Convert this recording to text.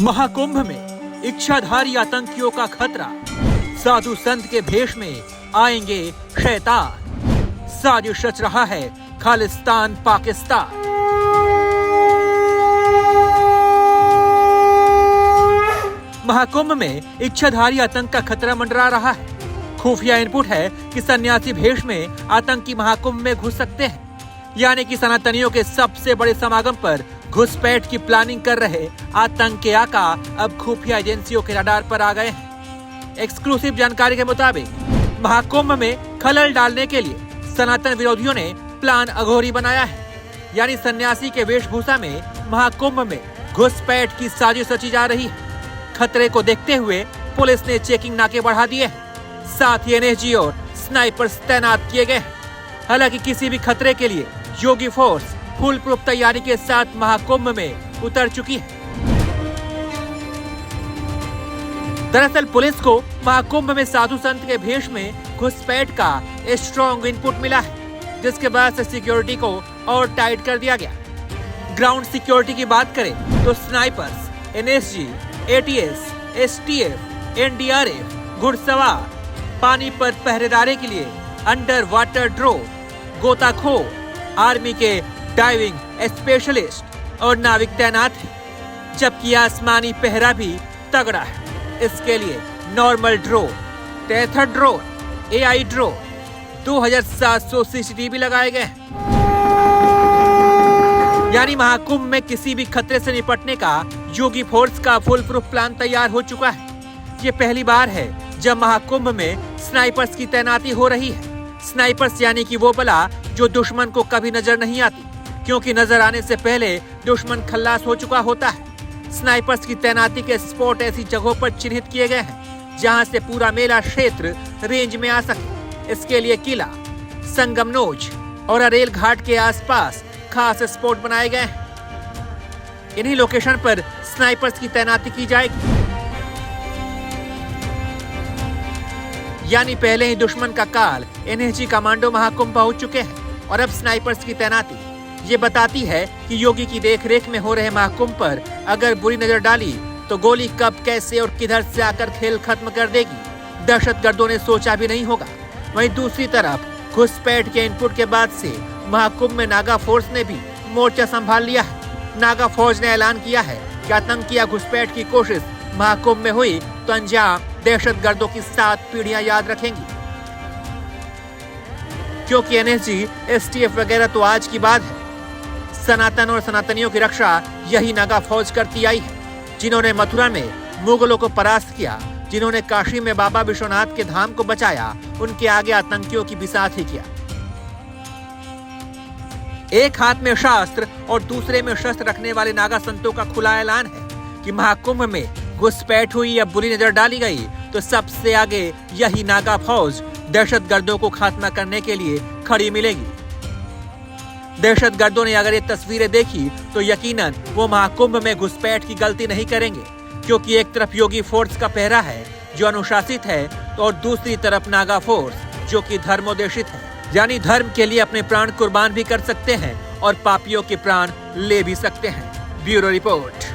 महाकुंभ में इच्छाधारी आतंकियों का खतरा, साधु संत के भेष में आएंगे शैतान, साजिश रच रहा है खालिस्तान पाकिस्तान। महाकुंभ में इच्छाधारी आतंक का खतरा मंडरा रहा है। खुफिया इनपुट है कि सन्यासी भेष में आतंकी महाकुंभ में घुस सकते हैं, यानी कि सनातनियों के सबसे बड़े समागम पर घुसपैठ की प्लानिंग कर रहे आतंक के आका अब खुफिया एजेंसियों के रडार पर आ गए हैं। एक्सक्लूसिव जानकारी के मुताबिक महाकुंभ में खलल डालने के लिए सनातन विरोधियों ने प्लान अघोरी बनाया है, यानी सन्यासी के वेशभूषा में महाकुंभ में घुसपैठ की साजिश रची जा रही है। खतरे को देखते हुए पुलिस ने चेकिंग नाके बढ़ा दिए हैं, साथ ही एनएसजी और स्नाइपर्स तैनात किए गए हैं। हालांकि किसी भी खतरे के लिए योगी फोर्स फुल प्रूफ तैयारी के साथ महाकुंभ में उतर चुकी है। दरअसल पुलिस को महाकुंभ में साधु संत के भेष में घुसपैठ का स्ट्रॉन्ग इनपुट मिला है, जिसके बाद से सिक्योरिटी को और टाइट कर दिया गया। ग्राउंड सिक्योरिटी की बात करें तो snipers, NSG, ATS, STF, NDRF, घुड़सवार, पानी पर पहरेदारी के लिए अंडर वाटर ड्रोन, गोताखोर, आर्मी के डाइविंग स्पेशलिस्ट और नाविक तैनात हैं, जबकि आसमानी पहरा भी तगड़ा है। इसके लिए normal drone, tether drone, AI drone, 2700 CCTV लगाए गए हैं। यानी महाकुंभ में किसी भी खतरे से निपटने का योगी फोर्स का फुल प्रूफ प्लान तैयार हो चुका है। ये पहली बार है जब महाकुंभ में स्नाइपर्स की तैनाती हो रही है। स्नाइपर्स यानी कि वो बला जो दुश्मन को कभी नजर नहीं आती, क्योंकि नजर आने से पहले दुश्मन खल्लास हो चुका होता है। स्नाइपर्स की तैनाती के स्पॉट ऐसी जगहों पर चिन्हित किए गए हैं जहां से पूरा मेला क्षेत्र रेंज में आ सके। इसके लिए किला, संगमनोज और अरेल घाट के आसपास खास स्पॉट बनाए गए हैं। इन्हीं लोकेशन पर स्नाइपर्स की तैनाती की जाएगी, यानी पहले ही दुश्मन का काल एनएसजी कमांडो महाकुंभ पहुंच चुके हैं और अब स्नाइपर्स की तैनाती ये बताती है कि योगी की देखरेख में हो रहे महाकुंभ पर अगर बुरी नजर डाली तो गोली कब, कैसे और किधर से आकर खेल खत्म कर देगी, दहशतगर्दों ने सोचा भी नहीं होगा। वहीं दूसरी तरफ घुसपैठ के इनपुट के बाद से महाकुंभ में नागा फोर्स ने भी मोर्चा संभाल लिया है। नागा फौज ने ऐलान किया है कि आतंकी या घुसपैठ की कोशिश महाकुंभ में हुई तो अंजाम दहशतगर्दों की 7 पीढ़ियां याद रखेंगी, क्योंकि एनएसजी, एसटीएफ वगैरह तो आज की बात है। सनातन और सनातनियों की रक्षा यही नागा फौज करती आई है, जिन्होंने मथुरा में मुगलों को परास्त किया, जिन्होंने काशी में बाबा विश्वनाथ के धाम को बचाया, उनके आगे आतंकियों की बिसात ही किया। एक हाथ में शास्त्र और दूसरे में शस्त्र रखने वाले नागा संतों का खुला ऐलान है कि महाकुंभ में घुसपैठ हुई या बुरी नजर डाली गई तो सबसे आगे यही नागा फौज दहशतगर्दों को खात्मा करने के लिए खड़ी मिलेगी। दहशतगर्दों ने अगर ये तस्वीरें देखी तो यकीनन वो महाकुंभ में घुसपैठ की गलती नहीं करेंगे, क्योंकि एक तरफ योगी फोर्स का पहरा है जो अनुशासित है, तो और दूसरी तरफ नागा फोर्स जो कि धर्मोदेशित है, यानी धर्म के लिए अपने प्राण कुर्बान भी कर सकते हैं और पापियों के प्राण ले भी सकते हैं। Bureau report.